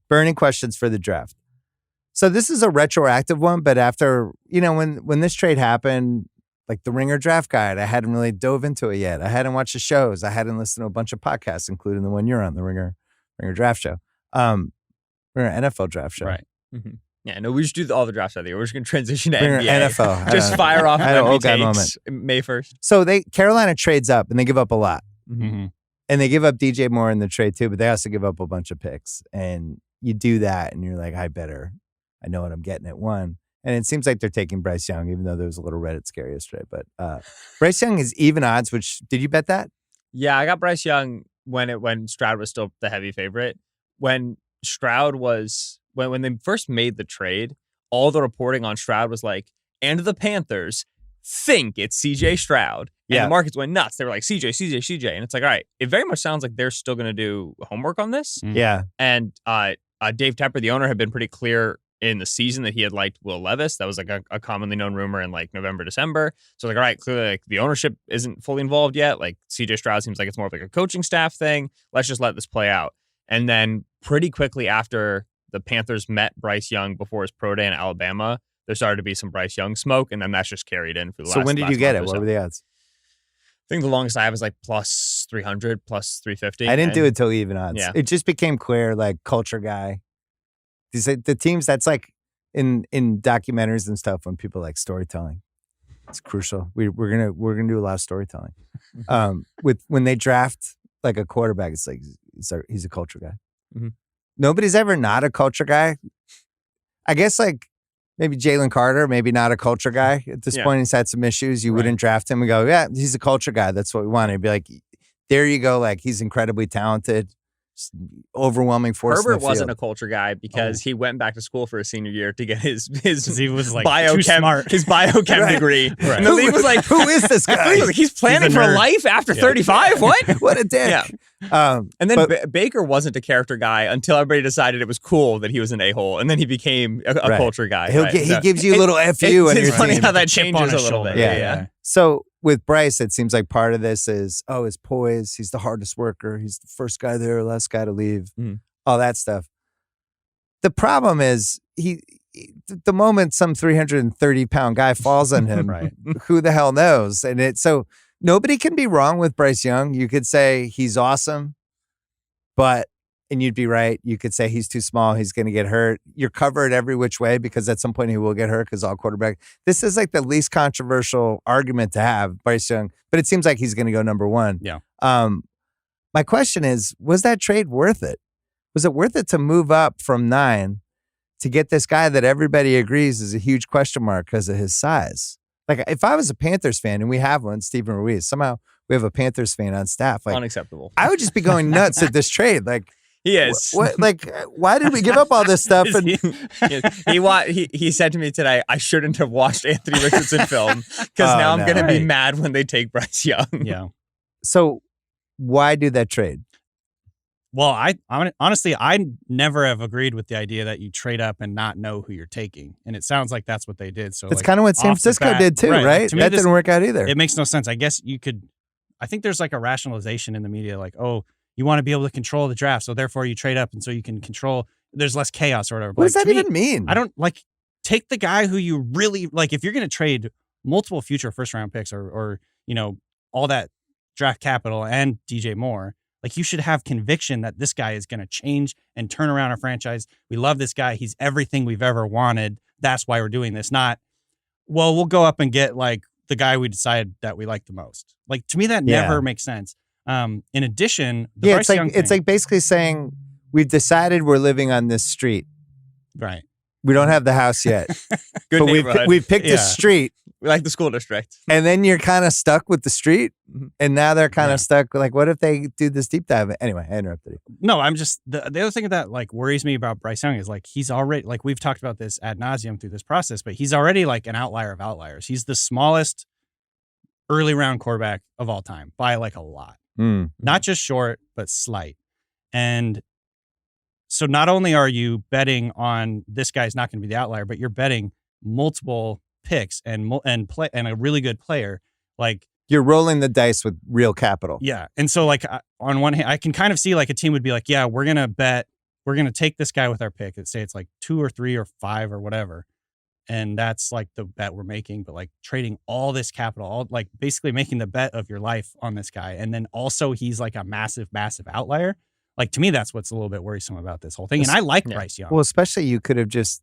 Burning questions for the draft. So this is a retroactive one, but after, when this trade happened, like the Ringer draft guide, I hadn't really dove into it yet. I hadn't watched the shows. I hadn't listened to a bunch of podcasts, including the one you're on, the Ringer draft show. Ringer NFL draft show. Right. Mm-hmm. Yeah, no, we just do all the drafts out there. We're just going to transition to Ringer NBA. NFL. Just fire off an takes May 1st. So Carolina trades up and they give up a lot. Mm-hmm. And they give up DJ Moore in the trade too, but they also give up a bunch of picks. And you do that and you're like, I know what I'm getting at 1. And it seems like they're taking Bryce Young, even though there was a little Reddit scare yesterday. But Bryce Young is even odds, which, did you bet that? Yeah, I got Bryce Young when Stroud was still the heavy favorite. When Stroud was, when they first made the trade, all the reporting on Stroud was like, and the Panthers think it's CJ Stroud. And the markets went nuts. They were like, CJ. And it's like, all right, it very much sounds like they're still going to do homework on this. Mm-hmm. Yeah. And Dave Tepper, the owner, had been pretty clear in the season that he had liked Will Levis. That was like a commonly known rumor in like November, December. So like, all right, clearly like the ownership isn't fully involved yet. Like CJ Stroud seems like it's more of like a coaching staff thing. Let's just let this play out. And then pretty quickly after the Panthers met Bryce Young before his pro day in Alabama, there started to be some Bryce Young smoke, and then that's just carried in for the last. So when did you get it? What were the odds? I think the longest I have is like plus 300, plus 350. I didn't do it till even odds. Yeah. It just became clear, like culture guy. The teams that's like in documentaries and stuff when people like storytelling, it's crucial. We're gonna do a lot of storytelling. When they draft like a quarterback, it's like he's a culture guy. Mm-hmm. Nobody's ever not a culture guy. I guess like maybe Jalen Carter, maybe not a culture guy at this point. He's had some issues. You wouldn't draft him and go, yeah, he's a culture guy. That's what we want. It'd be like, there you go. Like he's incredibly talented. Overwhelming force. Herbert wasn't a culture guy because he went back to school for his senior year to get his he was like his biochem degree. Right. And the league was like, who is this guy? He's planning for life after 35. What? What a dick. Yeah. And then Baker wasn't a character guy until everybody decided it was cool that he was an a-hole, and then he became a culture guy. He gives you a little FU. It's funny how that changes a little bit. Yeah. So with Bryce, it seems like part of this is, his poise. He's the hardest worker. He's the first guy there, last guy to leave. All that stuff. The problem is the moment some 330-pound guy falls on him, who the hell knows? And so nobody can be wrong with Bryce Young. You could say he's awesome, and you'd be right. You could say he's too small. He's going to get hurt. You're covered every which way because at some point he will get hurt because all quarterback. This is like the least controversial argument to have, Bryce Young, but it seems like he's going to go number 1. Yeah. My question is, was that trade worth it? Was it worth it to move up from 9 to get this guy that everybody agrees is a huge question mark because of his size? Like if I was a Panthers fan, and we have one, Steven Ruiz, somehow we have a Panthers fan on staff. Like, unacceptable. I would just be going nuts at this trade. Like, he is. Why did we give up all this stuff? And he said to me today, I shouldn't have watched Anthony Richardson film because now I'm going to be mad when they take Bryce Young. Yeah. So why do that trade? Well, I honestly, I never have agreed with the idea that you trade up and not know who you're taking. And it sounds like that's what they did. So it's kind of what San Francisco did too, right? That didn't work out either. It makes no sense. I guess I think there's like a rationalization in the media, like, oh, you want to be able to control the draft, so therefore you trade up, and so you can control. There's less chaos or whatever. What does that even mean? I don't take the guy who you really like. If you're going to trade multiple future first round picks or all that draft capital and DJ Moore, like you should have conviction that this guy is going to change and turn around our franchise. We love this guy. He's everything we've ever wanted. That's why we're doing this. Not, well, we'll go up and get like the guy we decided that we like the most. Like to me, that never makes sense. In addition, it's like basically saying we've decided we're living on this street. Right. We don't have the house yet. Good neighborhood. We've picked a street. We like the school district. And then you're kind of stuck with the street. And now they're kind of stuck. Like, what if they do this deep dive? Anyway, I interrupted you. No, I'm just, the other thing that like worries me about Bryce Young is like, he's already, like we've talked about this ad nauseum through this process, but he's already like an outlier of outliers. He's the smallest early round quarterback of all time by like a lot. Not just short, but slight. And so not only are you betting on this guy's not going to be the outlier, but you're betting multiple picks and a really good player. Like you're rolling the dice with real capital. Yeah. And so like on one hand, I can kind of see like a team would be like, yeah, we're going we're going to take this guy with our pick. Let's say it's like 2 or 3 or 5 or whatever. And that's like the bet we're making, but like trading all this capital, all like basically making the bet of your life on this guy. And then also he's like a massive, massive outlier. Like to me, that's what's a little bit worrisome about this whole thing. And I like Bryce Young. Well, especially you could have just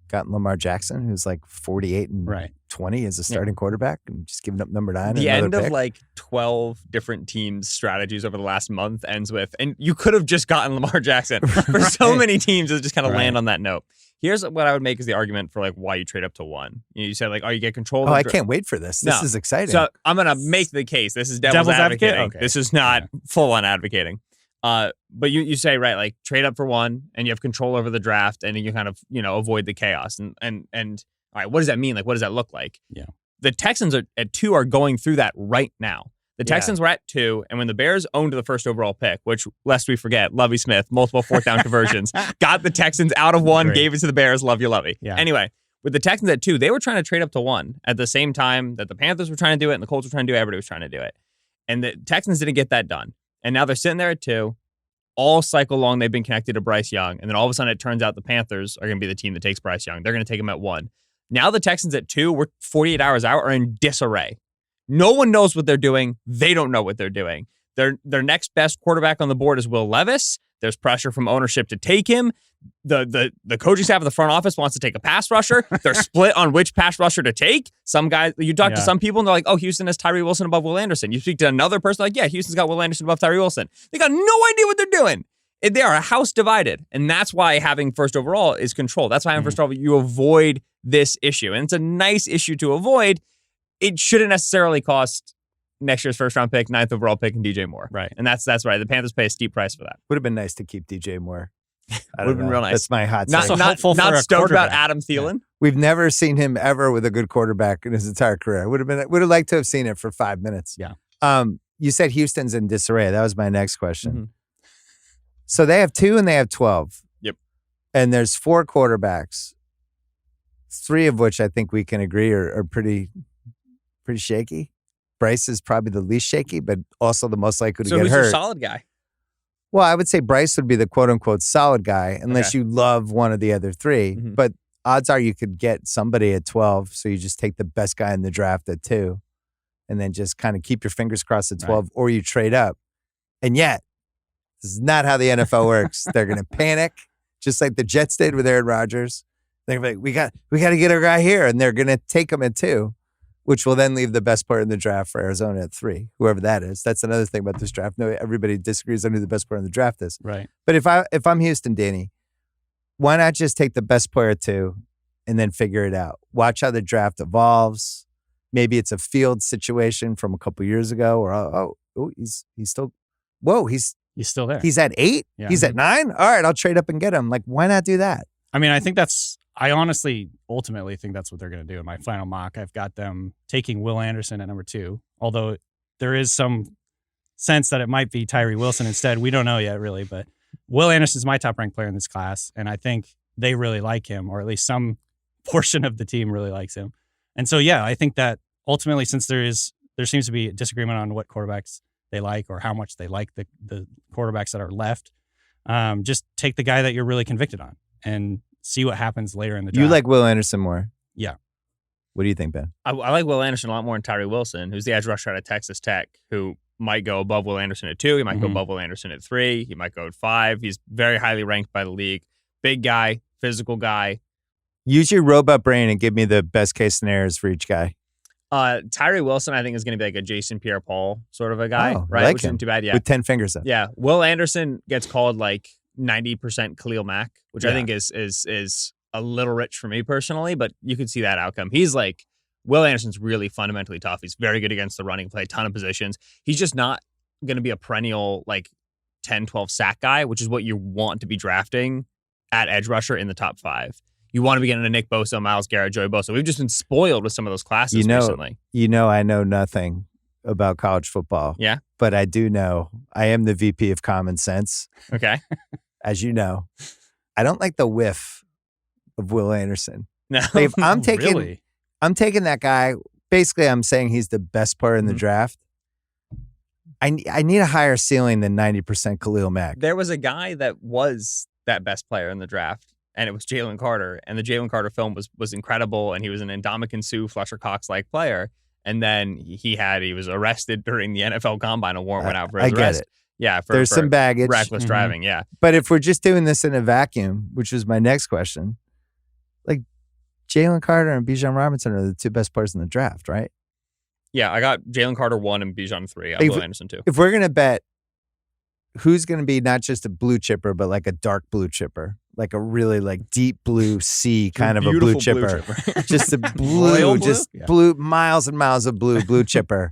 gotten Lamar Jackson, who's like 48 and 20 as a starting quarterback, and just giving up number 9. The end of like 12 different teams' strategies over the last month ends with, and you could have just gotten Lamar Jackson. For so many teams, it just kind of land on that note. Here's what I would make is the argument for like why you trade up to 1. You said like, oh, you get control. I can't wait for this. This is exciting. So I'm gonna make the case. This is devil's advocating. Okay. This is not full on advocating. But you say, right, like trade up for 1 and you have control over the draft and you kind of, avoid the chaos. And all right, what does that mean? Like, what does that look like? Yeah. The Texans at 2 are going through that right now. The Texans were at 2, and when the Bears owned the first overall pick, which, lest we forget, Lovie Smith, multiple 4th down conversions, got the Texans out of 1, gave it to the Bears, love you, Lovie. Yeah. Anyway, with the Texans at 2, they were trying to trade up to 1 at the same time that the Panthers were trying to do it and the Colts were trying to do it, everybody was trying to do it. And the Texans didn't get that done. And now they're sitting there at 2. All cycle long, they've been connected to Bryce Young. And then all of a sudden, it turns out the Panthers are going to be the team that takes Bryce Young. They're going to take him at 1. Now the Texans at 2, we're 48 hours out, are in disarray. No one knows what they're doing. They don't know what they're doing. Their next best quarterback on the board is Will Levis. There's pressure from ownership to take him. The coaching staff of the front office wants to take a pass rusher. They're split on which pass rusher to take. Some guys, you talk to some people and they're like, oh, Houston has Tyree Wilson above Will Anderson. You speak to another person like, yeah, Houston's got Will Anderson above Tyree Wilson. They got no idea what they're doing. They are a house divided. And that's why having first overall is control. That's why having first overall, you avoid this issue. And it's a nice issue to avoid. It shouldn't necessarily cost next year's first round pick, 9th overall pick, and DJ Moore. Right. And that's right. The Panthers pay a steep price for that. Would have been nice to keep DJ Moore. Would have been real nice. That's my hot take. Not stoked about Adam Thielen. Yeah. We've never seen him ever with a good quarterback in his entire career. Would have liked to have seen it for 5 minutes. Yeah. You said Houston's in disarray. That was my next question. Mm-hmm. So they have 2 and they have 12. Yep. And there's 4 quarterbacks, 3 of which I think we can agree are pretty shaky. Bryce is probably the least shaky, but also the most likely to get hurt. So who's your solid guy? Well, I would say Bryce would be the quote-unquote solid guy, unless you love one of the other 3. Mm-hmm. But odds are you could get somebody at 12, so you just take the best guy in the draft at 2, and then just kind of keep your fingers crossed at 12, or you trade up. And yet, this is not how the NFL works. They're going to panic, just like the Jets did with Aaron Rodgers. They're like, we got to get our guy here, and they're going to take him at 2. Which will then leave the best player in the draft for Arizona at 3, whoever that is. That's another thing about this draft. No, everybody disagrees on who the best player in the draft is. Right. But if I'm Houston, Danny, why not just take the best player at 2 and then figure it out? Watch how the draft evolves. Maybe it's a field situation from a couple years ago, or he's still still there. He's at 8. Yeah. He's at 9. All right, I'll trade up and get him. Like, why not do that? I mean, I honestly ultimately think that's what they're going to do. In my final mock, I've got them taking Will Anderson at number 2, although there is some sense that it might be Tyree Wilson instead. We don't know yet, really, but Will Anderson's my top-ranked player in this class, and I think they really like him, or at least some portion of the team really likes him. And so, yeah, I think that ultimately, since there seems to be a disagreement on what quarterbacks they like or how much they like the quarterbacks that are left, just take the guy that you're really convicted on and see what happens later in the draft. You like Will Anderson more? Yeah. What do you think, Ben? I like Will Anderson a lot more than Tyree Wilson, who's the edge rusher out of Texas Tech, who might go above Will Anderson at 2. He might go above Will Anderson at 3. He might go at 5. He's very highly ranked by the league. Big guy, physical guy. Use your robot brain and give me the best case scenarios for each guy. Tyree Wilson, I think, is going to be like a Jason Pierre-Paul sort of a guy, right? Like Which him. isn't too bad, yeah. With 10 fingers up. Yeah. Will Anderson gets called like 90% Khalil Mack, which I think is a little rich for me personally, but you could see that outcome. He's like, Will Anderson's really fundamentally tough. He's very good against the running, play a ton of positions. He's just not going to be a perennial like 10, 12 sack guy, which is what you want to be drafting at edge rusher in the top 5. You want to be getting a Nick Bosa, Myles Garrett, Joey Bosa. We've just been spoiled with some of those classes recently. I know nothing about college football. Yeah. But I do know I am the VP of Common Sense. Okay. As you know. I don't like the whiff of Will Anderson. No. Like, if I'm taking Really? I'm taking that guy. Basically, I'm saying he's the best player in the draft. I need a higher ceiling than 90% Khalil Mack. There was a guy that was that best player in the draft, and it was Jalen Carter. And the Jalen Carter film was incredible, and he was an Ndamukong Suh, Fletcher Cox-like player. And then he was arrested during the NFL Combine. A warrant went out for his arrest. It. Yeah, there's some baggage. Reckless driving, yeah. But if we're just doing this in a vacuum, which was my next question, like Jalen Carter and Bijan Robinson are the two best players in the draft, right? Yeah, I got Jalen Carter 1 and Bijan 3. Will Anderson 2. If we're going to bet who's going to be not just a blue chipper, but like a dark blue chipper, like a really like deep blue sea kind of a blue chipper. Just a blue, just blue, miles and miles of blue chipper.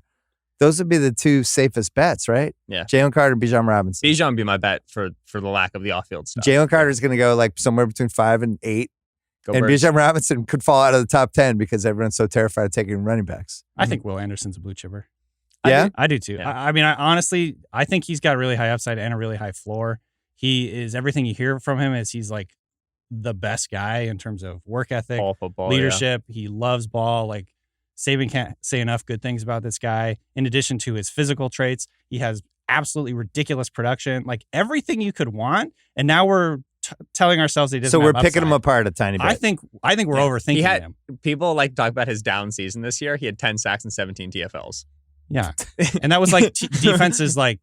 Those would be the two safest bets, right? Yeah. Jalen Carter and Bijan Robinson. Bijan would be my bet for the lack of the off-field stuff. Jalen Carter is going to go like somewhere between 5 and 8. And Bijan Robinson could fall out of the top 10 because everyone's so terrified of taking running backs. I think Will Anderson's a blue chipper. Yeah? I do too. Yeah. I mean, honestly, I think he's got a really high upside and a really high floor. He is, everything you hear from him is he's like the best guy in terms of work ethic, football, leadership. Yeah. He loves ball. Like, Saban can't say enough good things about this guy. In addition to his physical traits, he has absolutely ridiculous production, like everything you could want. And now we're telling ourselves he doesn't. So we're have picking upside. him apart a tiny bit. I think we're overthinking him. People like talk about his down season this year. He had 10 sacks and 17 TFLs. Yeah, and that was like defenses like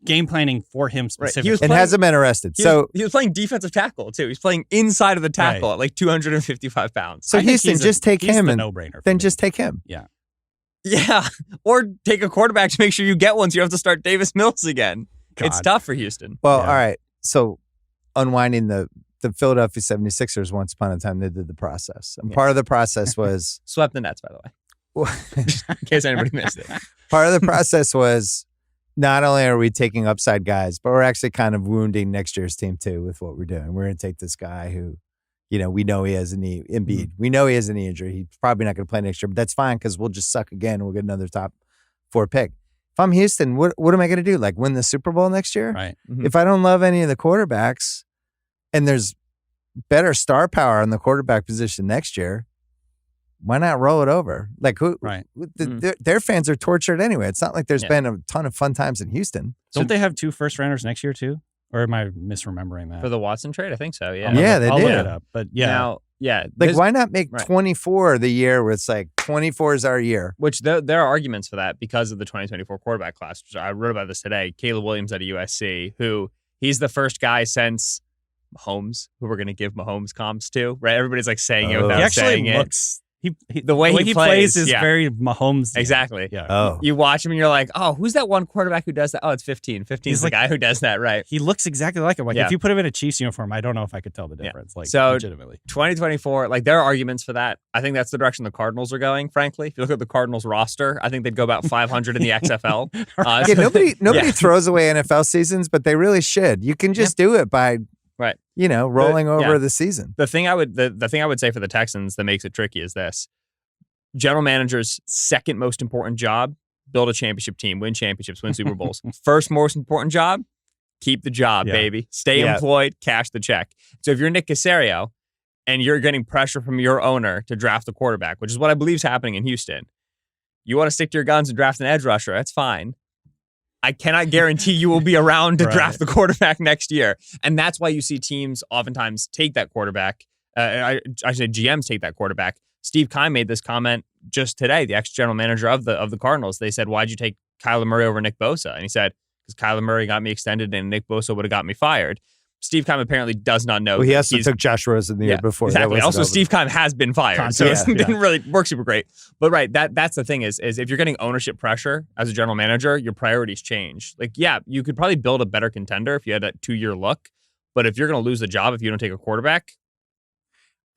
game planning for him specifically. And hasn't been arrested. He was playing defensive tackle too. He's playing inside of the tackle at like 255 pounds. So Houston, just take him and no-brainer. Then just take him. Yeah, or take a quarterback to make sure you get one, so you have to start Davis Mills again. God. It's tough for Houston. Well, all right. So unwinding the Philadelphia 76ers, once upon a time, they did the process. And part of the process was... Swept the Nets, by the way. In case anybody missed it. Part of the process was not only are we taking upside guys, but we're actually kind of wounding next year's team too with what we're doing. We're going to take this guy who, we know he has a knee, Embiid. We know he has a knee injury. He's probably not going to play next year, but that's fine because we'll just suck again and we'll get another top 4 pick. If I'm Houston, what am I going to do? Like win the Super Bowl next year? Right. Mm-hmm. If I don't love any of the quarterbacks and there's better star power on the quarterback position next year, why not roll it over? Like who? Right. Their fans are tortured anyway. It's not like there's been a ton of fun times in Houston. Don't they have 2 first-rounders next year too? Or am I misremembering that? For the Watson trade, I think so. Yeah. They I'll did. Look it up, but Now, like why not make 24 the year where it's like 24 is our year? Which there are arguments for that because of the 2024 quarterback class. Which I wrote about this today. Caleb Williams out of USC, who he's the first guy since Mahomes who we're going to give Mahomes comps to. Right? Everybody's like saying it without saying it. The way he plays is very Mahomes. Exactly. Yeah. Oh. You watch him and you're like, oh, who's that one quarterback who does that? Oh, it's 15. 15 is the guy who does that, right? He looks exactly like him. Like if you put him in a Chiefs uniform, I don't know if I could tell the difference. Like so legitimately. 2024, like there are arguments for that. I think that's the direction the Cardinals are going, frankly. If you look at the Cardinals roster, I think they'd go about 500 in the XFL. Nobody throws away NFL seasons, but they really should. You can just do it by rolling over the season. The thing I would say for the Texans that makes it tricky is this. General manager's second most important job, build a championship team, win championships, win Super Bowls. First most important job, keep the job, baby. Stay employed, cash the check. So if you're Nick Caserio and you're getting pressure from your owner to draft the quarterback, which is what I believe is happening in Houston, you want to stick to your guns and draft an edge rusher, that's fine. I cannot guarantee you will be around to draft the quarterback next year. And that's why you see teams oftentimes take that quarterback. I say GMs take that quarterback. Steve Keim made this comment just today, the ex-general manager of the Cardinals. They said, why'd you take Kyler Murray over Nick Bosa? And he said, because Kyler Murray got me extended and Nick Bosa would have got me fired. Steve Keim apparently does not know. Well, he also took Josh Rosen the year before. Exactly. Also, Steve Keim has been fired, so it didn't really work super great. But that's the thing is if you're getting ownership pressure as a general manager, your priorities change. Like, you could probably build a better contender if you had a 2-year look. But if you're going to lose the job if you don't take a quarterback,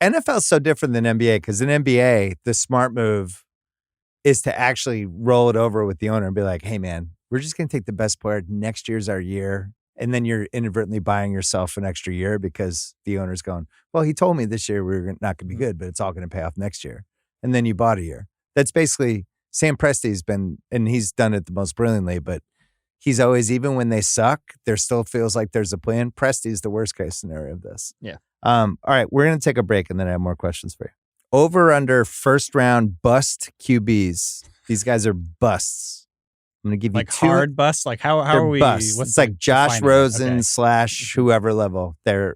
NFL is so different than NBA because in NBA, the smart move is to actually roll it over with the owner and be like, hey, man, we're just going to take the best player. Next year's our year. And then you're inadvertently buying yourself an extra year because the owner's going, well, he told me this year we're not going to be good, but it's all going to pay off next year. And then you bought a year. That's basically Sam Presti's been, and he's done it the most brilliantly, but he's always, even when they suck, there still feels like there's a plan. Presti's the worst case scenario of this. Yeah. All right, we're going to take a break and then I have more questions for you. Over under first round bust QBs. These guys are busts. I'm going to give you like hard busts. Like how are we? Busts. It's like Josh Rosen / whoever level. They're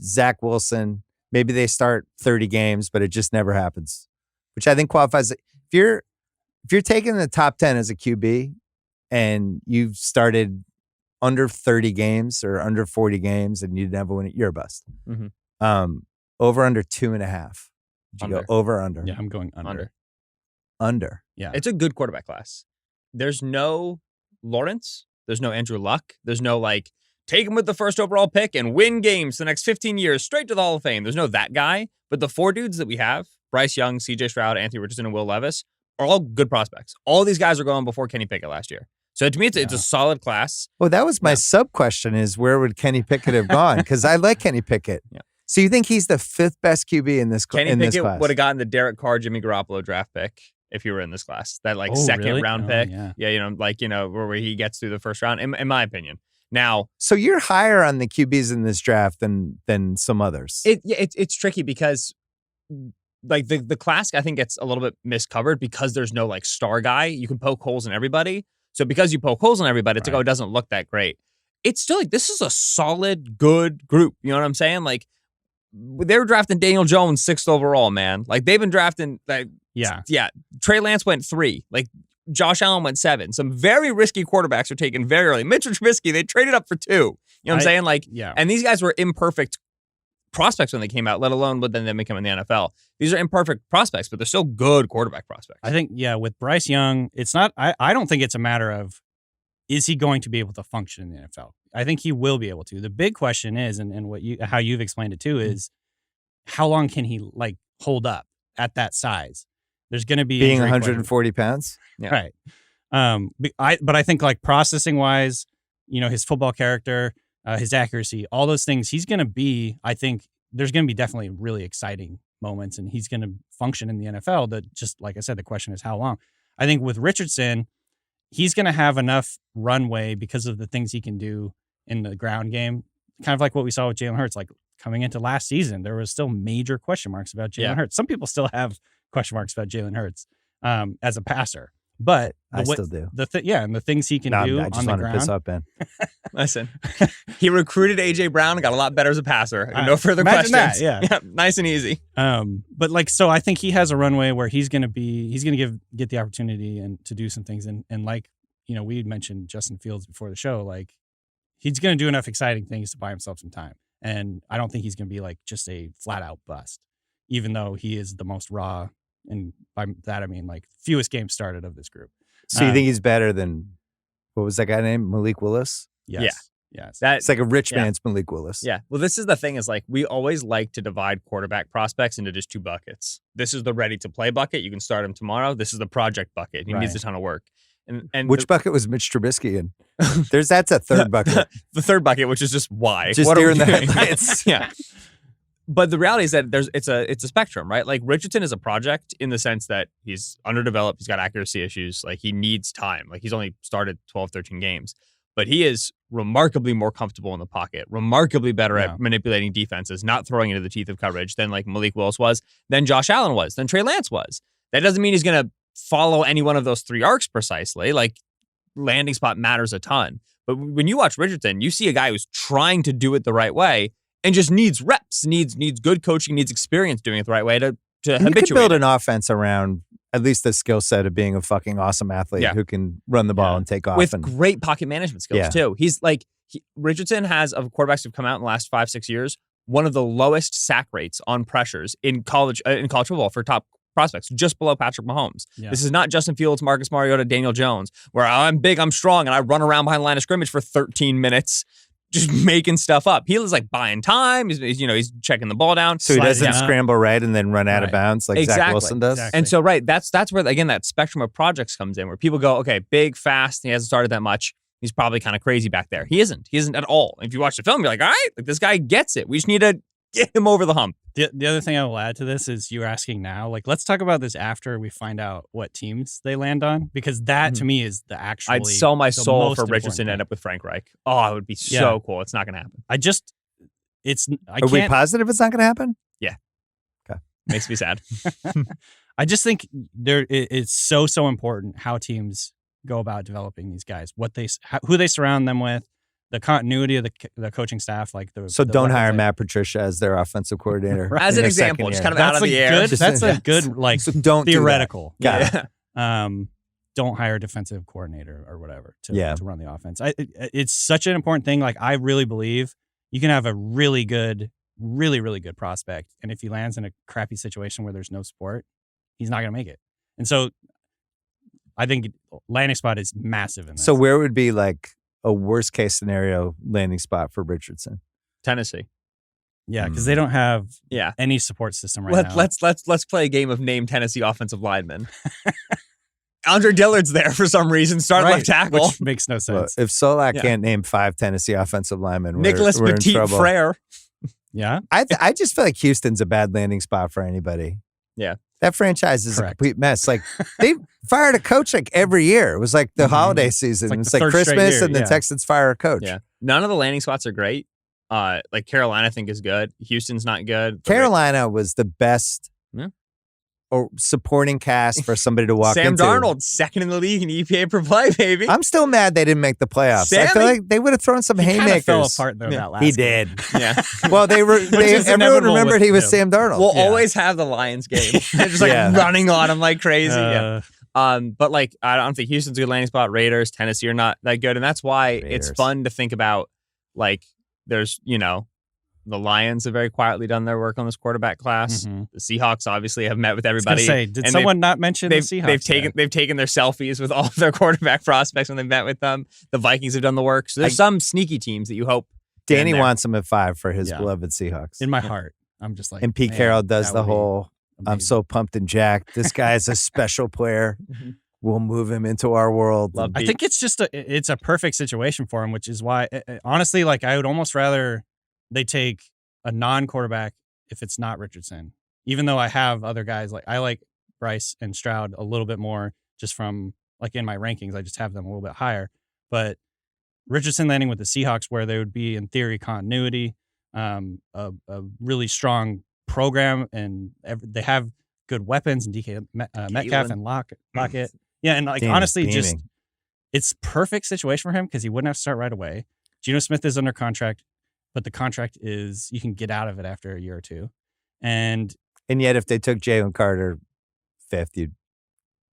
Zach Wilson. Maybe they start 30 games, but it just never happens, which I think qualifies. If you're taking the top 10 as a QB and you've started under 30 games or under 40 games and you never win it, you're a bust. Mm-hmm. Over under 2.5. Did you go over or under? Yeah, I'm going under. Under. Yeah. It's a good quarterback class. There's no Lawrence. There's no Andrew Luck. There's no like take him with the first overall pick and win games the next 15 years straight to the Hall of Fame. There's no that guy. But the 4 dudes that we have, Bryce Young, CJ Stroud, Anthony Richardson, and Will Levis, are all good prospects. All these guys are going before Kenny Pickett last year. So to me, it's a solid class. Well, that was my sub question is where would Kenny Pickett have gone? Because I like Kenny Pickett. Yeah. So you think he's the 5th best QB in this class? Kenny Pickett would have gotten the Derek Carr, Jimmy Garoppolo draft pick if you were in this class. That second round pick. Yeah, where he gets through the first round, in my opinion. Now, so you're higher on the QBs in this draft than some others. It's tricky because like the class I think gets a little bit miscovered because there's no like star guy. You can poke holes in everybody. So because you poke holes in everybody, it's like, it doesn't look that great. It's still like this is a solid, good group. You know what I'm saying? Like they were drafting Daniel Jones 6th overall, man. Like they've been drafting Trey Lance went 3. Like Josh Allen went 7. Some very risky quarterbacks are taken very early. Mitchell Trubisky, they traded up for 2. You know what I'm saying? Like, and these guys were imperfect prospects when they came out, let alone when then they became in the NFL. These are imperfect prospects, but they're still good quarterback prospects. I think, with Bryce Young, it's not, I don't think it's a matter of, is he going to be able to function in the NFL? I think he will be able to. The big question is, and how you've explained it too, is how long can he like hold up at that size? There's going to be being 140 pounds. Yeah. Right. But I think like processing wise, his football character, his accuracy, all those things, he's going to be, I think there's going to be definitely really exciting moments and he's going to function in the NFL. That just, like I said, the question is how long. I think with Richardson, he's going to have enough runway because of the things he can do in the ground game. Kind of like what we saw with Jalen Hurts, like coming into last season, there was still major question marks about Jalen Hurts. Some people still have question marks about Jalen Hurts as a passer. But I still do. And the things he can do I just on the want ground. to piss off Ben. Listen, he recruited AJ Brown and got a lot better as a passer. No further questions. That, yeah, nice and easy. But like, so I think he has a runway where he's going to get the opportunity and to do some things. And like, we had mentioned Justin Fields before the show. Like, he's going to do enough exciting things to buy himself some time. And I don't think he's going to be like just a flat out bust, even though he is the most raw. And by that, I mean, like, fewest games started of this group. So you think he's better than, what was that guy named? Malik Willis? Yes. Yeah. Yes. It's like a rich man's Malik Willis. Yeah. Well, this is the thing is like, we always like to divide quarterback prospects into just 2 buckets. This is the ready to play bucket. You can start him tomorrow. This is the project bucket. He needs a ton of work. And which bucket was Mitch Trubisky in? That's a third bucket. The third bucket, which is just why. Just during the headlights. Yeah. But the reality is that it's a spectrum, right? Like Richardson is a project in the sense that he's underdeveloped. He's got accuracy issues. Like he needs time. Like he's only started 12, 13 games, but he is remarkably more comfortable in the pocket, remarkably better at manipulating defenses, not throwing into the teeth of coverage than like Malik Willis was, than Josh Allen was, than Trey Lance was. That doesn't mean he's going to follow any one of those 3 arcs precisely. Like landing spot matters a ton. But when you watch Richardson, you see a guy who's trying to do it the right way and just needs reps, needs good coaching, needs experience doing it the right way to habituate. You could build an offense around at least the skill set of being a fucking awesome athlete who can run the ball and take off. With great pocket management skills, too. He's like, Richardson has, of quarterbacks who've come out in the last 5-6 years, one of the lowest sack rates on pressures in college football for top prospects, just below Patrick Mahomes. Yeah. This is not Justin Fields, Marcus Mariota, Daniel Jones, where I'm big, I'm strong, and I run around behind the line of scrimmage for 13 minutes just making stuff up. He was like buying time. He's checking the ball down. So he doesn't scramble right and then run out of bounds like Zach Wilson does. Exactly. And so, that's where, again, that spectrum of projects comes in where people go, okay, big, fast. He hasn't started that much. He's probably kind of crazy back there. He isn't. He isn't at all. If you watch the film, you're like, all right, like this guy gets it. We just need to get him over the hump. The other thing I will add to this is you're asking now, like, let's talk about this after we find out what teams they land on, because that to me is the actual. I'd sell my soul for Richardson to end up with Frank Reich. Oh, it would be so cool. It's not going to happen. Are we positive it's not going to happen? Yeah. Okay. Makes me sad. I just think it's so important how teams go about developing these guys, who they surround them with, the continuity of the coaching staff, like So the don't weapons, hire like- Matt Patricia as their offensive coordinator. Right. As in an their example, second just year. kind of out of the air. That's a good like So don't do that. theoretical. Got it. Don't hire a defensive coordinator or whatever Yeah. to run the offense. It's such an important thing. Like I really believe you can have a really good prospect, and if he lands in a crappy situation where there's no support, he's not going to make it. And so, I think landing spot is massive in this. So where would be like a worst case scenario landing spot for Richardson? Tennessee. Yeah, because they don't have Yeah. any support system right now. Let's play a game of name Tennessee offensive linemen. Andre Dillard's there for some reason. Start Right, left tackle. which makes no Well, sense. if Solak Yeah. can't name 5 Tennessee offensive linemen, Nicholas we're in Petit trouble. Frere. Yeah, I just feel like Houston's a bad landing spot for anybody. Yeah. That franchise is Correct. a complete mess. Like they fired a coach like every year. It was like the holiday season. like It's the like third straight Christmas year, and the yeah. Texans fire a coach. Yeah. None of the landing spots are great. Like Carolina, I think is good. Houston's not good. Carolina was the best Yeah. or supporting cast for somebody to walk Sam into. Darnold, second in the league in EPA per play, baby. I'm still mad they didn't make the playoffs. I feel Sammy? like they would have thrown some he kind of haymakers. fell apart though Yeah. that last He game. did. yeah. Well, everyone is inevitable remembered with he was him. Sam Darnold. We'll Yeah. always have the Lions game. They're just like Yeah. running on them like crazy. Yeah. Uh, But like I don't think Houston's a good landing spot. Raiders, Tennessee are not that good, and that's why it's Raiders. fun to think about. Like there's the Lions have very quietly done their work on this quarterback class. mhm. The Seahawks obviously have met with I was gonna everybody. say, did and someone not mention the Seahawks? They've taken their selfies with all of their quarterback prospects when they've met with them. The Vikings have done the work. So there's some sneaky teams that you hope. Danny in there. wants him at 5 for his Yeah. beloved Seahawks. in my heart. I'm just like, And Pete man, Carroll does that the would be whole, I'm amazing. so pumped and jacked. This guy is a special player. Mhm. We'll move him into our world. Love I Pete. think it's just it's a perfect situation for him, which is why honestly, like I would almost rather they take a non-quarterback if it's not Richardson. Even though I have other guys I like Bryce and Stroud a little bit more just from like in my rankings, I just have them a little bit higher. But Richardson landing with the Seahawks where there would be in theory continuity, a really strong program, and they have good weapons and DK Metcalf Thielen. and Lockett. Yeah, and like Danny's honestly, beaming. just it's perfect situation for him because he wouldn't have to start right away. Geno Smith is under contract, but the contract is you can get out of it after a year or two. And And yet, if they took Jalen Carter 5th, you'd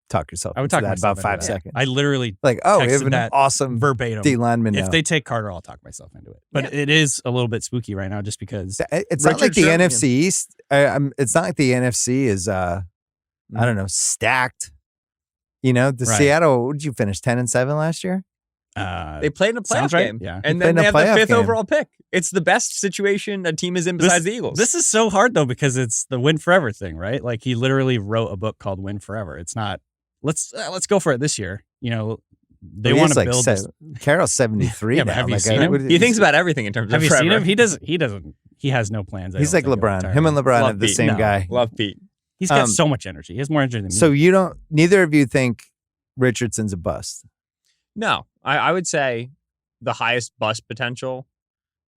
talk yourself I would into talk that myself about 5 into that. seconds. I literally Like, oh, we texted have an that awesome verbatim. D lineman now. If they take Carter, I'll talk myself into it. But it is a little bit spooky right now just because It's not like the Richardson, NFC East. It's not like the NFC is, I don't know, stacked. The Right. Seattle, what did you finish, 10-7 last year? They played in a playoff sounds right. game. Yeah. And They then played they in have a the playoff 5th game. overall pick. It's the best situation a team is in besides the Eagles. This is so hard though because it's the win forever thing, right? Like he literally wrote a book called Win Forever. It's not let's go for it this year. They want to build. This. Carroll's 73 Yeah, now. but have you Like, seen him? he thinks about everything in terms Have of you forever. seen him? He doesn't. He has no plans. I He's don't like think, of LeBron. retiring. Him and LeBron Love are the Pete. same No. guy. Love Pete. He's got Um, so much energy. He has more energy than me. So neither of you think Richardson's a bust? No, I would say the highest bust potential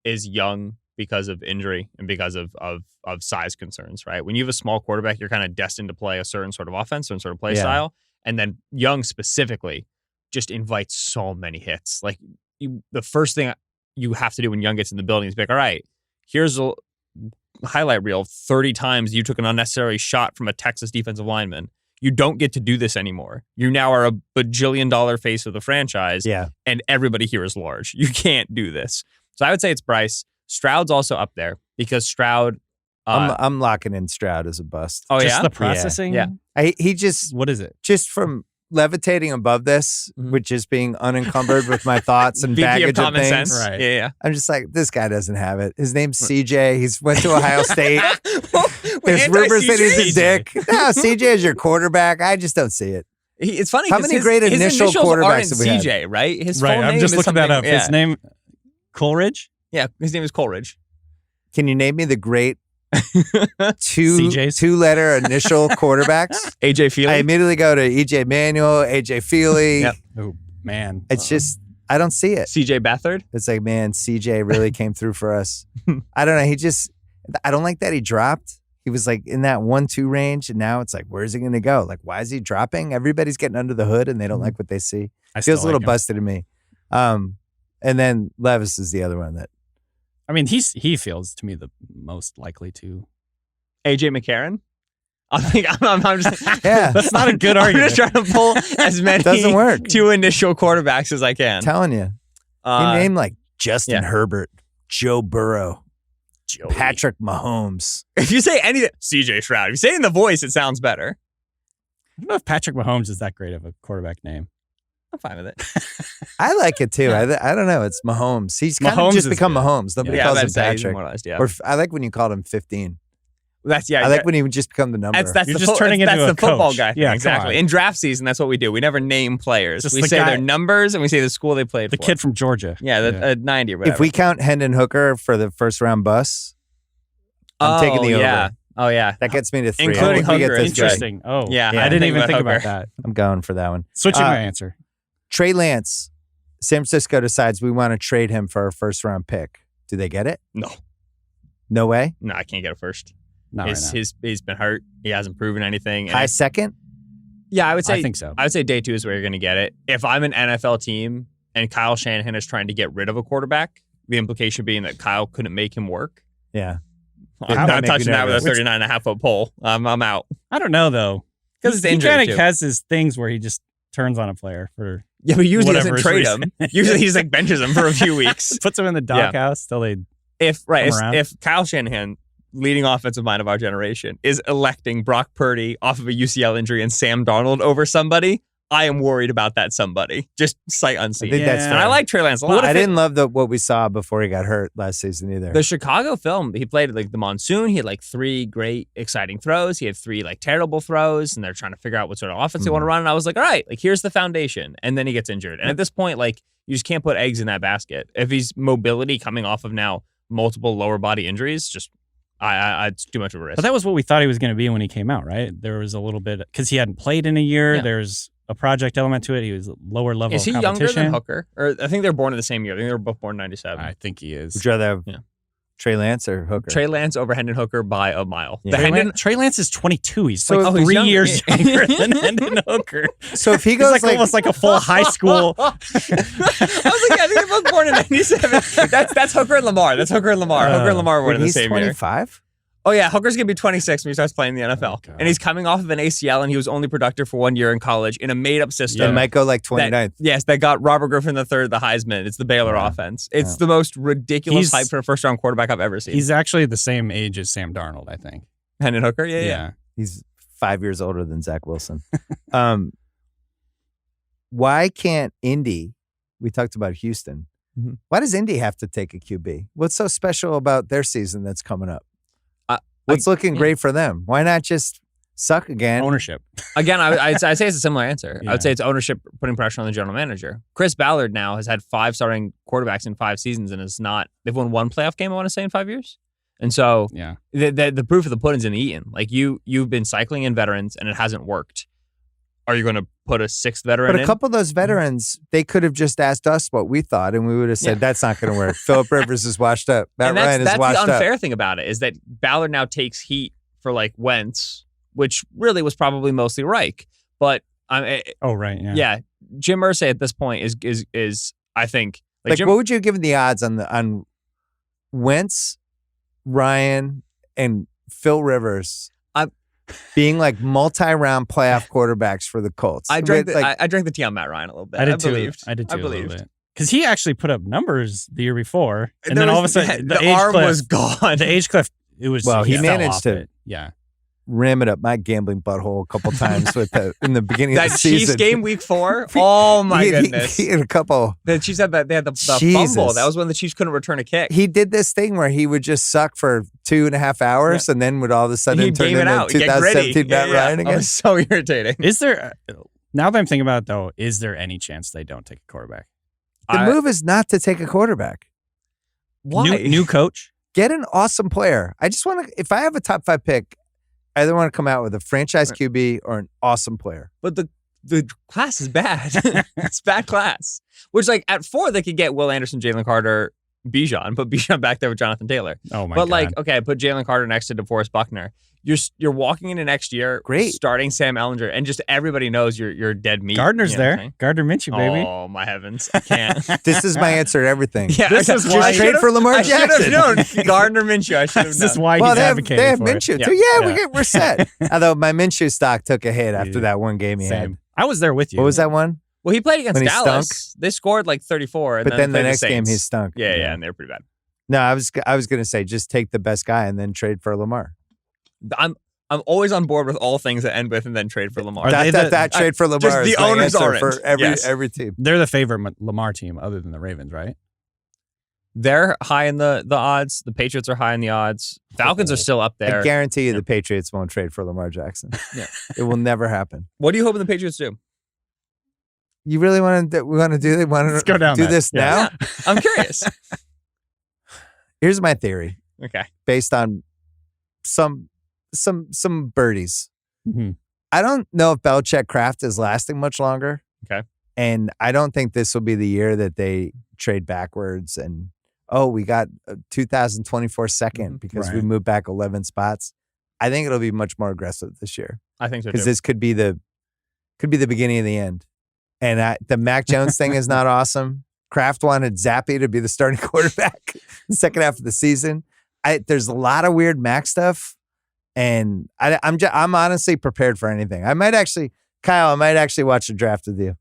is Young because of injury and because of size concerns, right? When you have a small quarterback, you're kind of destined to play a certain sort of offense, certain sort of play Yeah. style. And then Young specifically just invites so many hits. Like the first thing you have to do when Young gets in the building is be like, all right, here's a highlight reel. 30 times you took an unnecessary shot from a Texas defensive lineman. You don't get to do this anymore. You now are a bajillion-dollar face of the franchise. Yeah. And everybody here is large. You can't do this. So I would say it's Bryce. Stroud's also up there because Stroud. I'm locking in Stroud as a bust. Oh, just yeah? the processing. Yeah. He just What is it? from levitating above this, Mhm. with just being unencumbered with my thoughts and VP baggage of of common things. sense. Right. Yeah, I'm just like, this guy doesn't have it. His name's CJ. He's went to Ohio State. yeah. There's rumors that he's a CJ? dick. No, CJ is your quarterback. I just don't see it. It's funny. How 'cause many his, great his initial initials quarterbacks aren't have we had? CJ, right? His Right. full I'm name just is looking that something- up. Yeah. His name Coleridge. Yeah, his name is Coleridge. Can you name me the great CJs? two-letter initial quarterbacks? AJ Feely. I immediately go to EJ Manuel, AJ Feely. Yep. Oh man. It's just, I don't see it. CJ Beathard. It's like, man, CJ really came through for us. I don't know. I don't like that he dropped. He was like in that 1-2 range, and now it's like, where's he going to go? Like, why is he dropping? Everybody's getting under the hood, and they don't like what they see. I Feels a still little like him. busted to me. And then Levis is the other one that. I mean, he feels to me the most likely to. AJ McCarron. I'm just, Yeah, that's not a good argument. I'm just trying to pull as many Doesn't work. two initial quarterbacks as I can. I'm telling you. You name like Justin Herbert, Joe Burrow, Patrick Mahomes. If you say anything, CJ Stroud. If you say it in the voice, it sounds better. I don't know if Patrick Mahomes is that great of a quarterback name. I'm fine with it. I like it too. I don't know. It's Mahomes. He's kind of just become good. Mahomes. Nobody calls him Patrick. Or I like when you called him 15. I like when he would just become the number. That's You're just turning into a football coach. guy. Yeah, exactly. In draft season, that's what we do. We never name players. Just we the say guy- their numbers and we say the school they played The for. kid from Georgia. Yeah, 90 or whatever. If we count Hendon Hooker for the first round bus, I'm taking the over. Yeah. Oh, yeah. That gets me to 3. Including I hope we Hooker get is this right. Interesting. Oh, Yeah, I didn't even think Hooker. about that. I'm going for that one. Switching my answer. Trey Lance. San Francisco decides we want to trade him for our first round pick. Do they get it? No. No way? No, I can't get it first. Not right now. He's been hurt. He hasn't proven anything. And High second? yeah, I would say. I think so. I would say day 2 is where you're going to get it. If I'm an NFL team and Kyle Shanahan is trying to get rid of a quarterback, the implication being that Kyle couldn't make him work. Yeah. I'm not touching that with a 39.5-foot pole. I'm out. I don't know, though. Because it's He injury, kind too. of has his things where he just turns on a player for Yeah, but usually whatever doesn't his trade him. reason. Usually he's like benches him for a few weeks. puts him in the doghouse till they If come around. if Kyle Shanahan, leading offensive mind of our generation, is electing Brock Purdy off of a UCL injury and Sam Darnold over somebody, I am worried about that somebody. Just sight unseen. I think that's And fair. I like Trey Lance a lot. I didn't love what we saw before he got hurt last season either. The Chicago film, he played like the monsoon. He had like 3 great, exciting throws. He had 3 like terrible throws, and they're trying to figure out what sort of offense they want to run. And I was like, all right, like here's the foundation. And then he gets injured. And at this point, like you just can't put eggs in that basket. If he's mobility coming off of now multiple lower body injuries, just it's too much of a risk. But that was what we thought he was going to be when he came out, right? There was a little bit because he hadn't played in a year. Yeah. There's a project element to it. He was lower level. Is he competition. younger than Hooker? Or I think they're born in the same year. I think they were both born in 97. I think he is. Would you rather have Yeah. Trey Lance or Hooker? Trey Lance over Hendon Hooker by a mile. Yeah. The Hendon, Trey Lance is 22. He's So- like Oh, he's 3 younger. years younger than Hendon Hooker. So if he He's goes like almost like a full high school. I was like, I think they're both born in 97. That's Hooker and Lamar. Hooker and Lamar were in the he's same year. 25? Oh yeah, Hooker's gonna be 26 when he starts playing in the NFL, God. and he's coming off of an ACL, and he was only productive for 1 year in college in a made-up system. It might go like 29th. That got Robert Griffin III the Heisman. It's the Baylor offense. It's the most ridiculous hype for a first-round quarterback I've ever seen. He's actually the same age as Sam Darnold, I think. Hendon Hooker, yeah. He's 5 years older than Zach Wilson. Why can't Indy, we talked about Houston, why does Indy have to take a QB? What's so special about their season that's coming up? What's looking great for them? Why not just suck again? Ownership. Again, I'd say it's a similar answer. Yeah. I would say it's ownership putting pressure on the general manager. Chris Ballard now has had 5 starting quarterbacks in 5 seasons and they've won 1 playoff game, I want to say, in 5 years. And so Yeah. the proof of the pudding's in the eating. Like you've been cycling in veterans and it hasn't worked. Are you going to put a 6th veteran But in? a couple of those veterans, they could have just asked us what we thought, and we would have said, that's not going to work. Phillip Rivers is washed up. Matt Ryan is washed that's up. the unfair thing about it is that Ballard now takes heat for like Wentz, which really was probably mostly Reich. But Oh, right. Yeah. Jim Irsay at this point is I think Like, Jim, what would you have given the odds on Wentz, Ryan, and Phil Rivers being like multi-round playoff quarterbacks for the Colts? I drank Like, I drank the tea on Matt Ryan a little bit. I did too. Believed. I did too. I believed. Because he actually put up numbers the year before, and There then all of a was- sudden the age arm cliff, was gone. The age cliff. It was. Well, he fell managed off to- it. Yeah. ram it up my gambling butthole a couple times in the beginning of That the season. Chiefs game week 4. Oh my goodness! He had a couple. The Chiefs had they had the Jesus. fumble. That was when the Chiefs couldn't return a kick. He did this thing where he would just suck for 2.5 hours and then would all of a sudden He'd turn game it into out. He'd get gritty. 2017 Matt Ryan That again. was so irritating. Is there? Now that I'm thinking about it, though, is there any chance they don't take a quarterback? The move is not to take a quarterback. Why? New coach? Get an awesome player. I just want to, if I have a top 5 pick, I either want to come out with a franchise QB or an awesome player. But the class is bad. It's bad class. Which, like, at 4, they could get Will Anderson, Jalen Carter, Bijan, put Bijan back there with Jonathan Taylor. Oh my but God. like, okay, put Jalen Carter next to DeForest Buckner. You're walking into next year, Great, starting Sam Ellinger, and just everybody knows you're dead meat. Gardner's you know what I'm there. saying? Gardner Minshew, baby. Oh my heavens, I can't. this is my answer to everything. Yeah, This is just why- Trade for Lamar I Jackson. should have known Gardner Minshew. I should have This is known. why Well, he's they advocating have for Minshew it. too. Yeah, Yeah. we're set. Although my Minshew stock took a hit after Yeah. that one game he had. Same. I was there with you. What was that one? Well, he played against When he Dallas. stunk? They scored like 34, and But then the played next game Saints. he stunk. Yeah, and they were pretty bad. No, I was going to say just take the best guy and then trade for Lamar. I'm always on board with all things that end with and then trade for Lamar. That trade for Lamar just is the my owner's answer orange. for Yes. every team. They're the favorite Lamar team other than the Ravens, right? They're high in the odds. The Patriots are high in the odds. Falcons are still up there. I guarantee you the Patriots won't trade for Lamar Jackson. Yeah. It will never happen. What are you hoping the Patriots do? You really want to? We want to do? They want Let's go down do that. this Yeah. now? I'm curious. Here's my theory, Okay. based on some birdies. Mhm. I don't know if Belichick Kraft is lasting much longer. Okay. And I don't think this will be the year that they trade backwards and we got a 2024 second because we Right. moved back 11 spots. I think it'll be much more aggressive this year I think so because too. this could be the beginning of the end. And the Mac Jones thing is not awesome. Kraft wanted Zappe to be the starting quarterback the second half of the season. There's a lot of weird Mac stuff, and I'm honestly prepared for anything. I might actually watch the draft with you.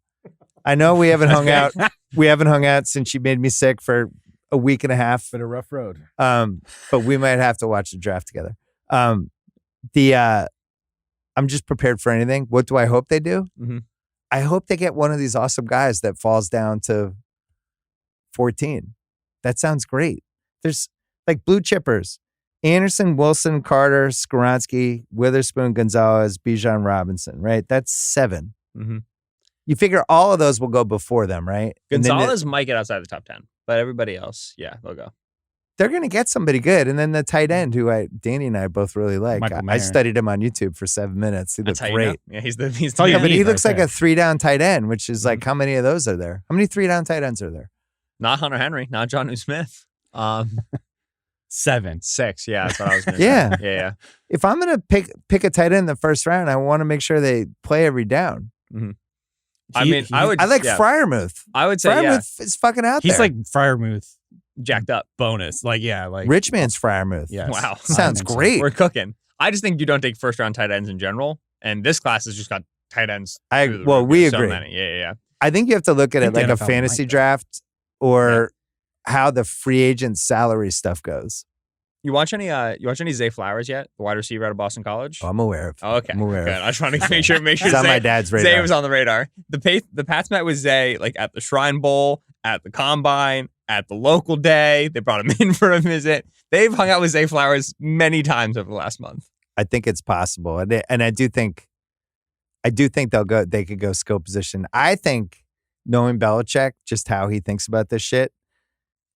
I know we haven't hung out. We haven't hung out since you made me sick for a week and a half. Been a rough road. But we might have to watch the draft together. I'm just prepared for anything. What do I hope they do? Mhm. I hope they get one of these awesome guys that falls down to 14. That sounds great. There's like blue chippers: Anderson, Wilson, Carter, Skoronski, Witherspoon, Gonzalez, Bijan Robinson. Right? That's 7. Mhm. You figure all of those will go before them, right? And then Gonzalez might get outside the top 10, but everybody else, yeah, they'll go. they're going to get somebody good. And then the tight end, who Danny and I both really like. Michael I Mayer. studied him on YouTube for 7 minutes. He That's looked how you know. great. Yeah, he's the all you Yeah, but need he right looks like there. a 3-down tight end, which is like, how many of those are there? How many 3-down tight ends are there? not Hunter Henry, not Jonnu Smith. 7. 6, yeah, that's what I was going to Yeah. say. Yeah. If I'm going to pick a tight end in the first round, I want to make sure they play every down. I mean, I would. I like yeah. Freiermuth. I would say, yeah, Freiermuth is fucking out He's there. like Freiermuth jacked up. bonus. Like, yeah, like Richmond's Freiermuth. yes. Wow. Sounds I think so. great. We're cooking. I just think you don't take first round tight ends in general, and this class has just got tight ends. through the roof. We There's so agree. many. Yeah. I think you have to look at I it think like the a NFL fantasy might, though. draft or how the free agent salary stuff goes. You watch any Zay Flowers yet? The wide receiver out of Boston College. Oh, I'm aware of. Oh, okay. I'm aware Good. of. I just want to make sure It's on my dad's radar. Zay was on the radar. The Pats met with Zay like at the Shrine Bowl, at the Combine, at the local day. They brought him in for a visit. They've hung out with Zay Flowers many times over the last month. I think it's possible, and I do think they'll go. They could go skill position. I think knowing Belichick, just how he thinks about this shit.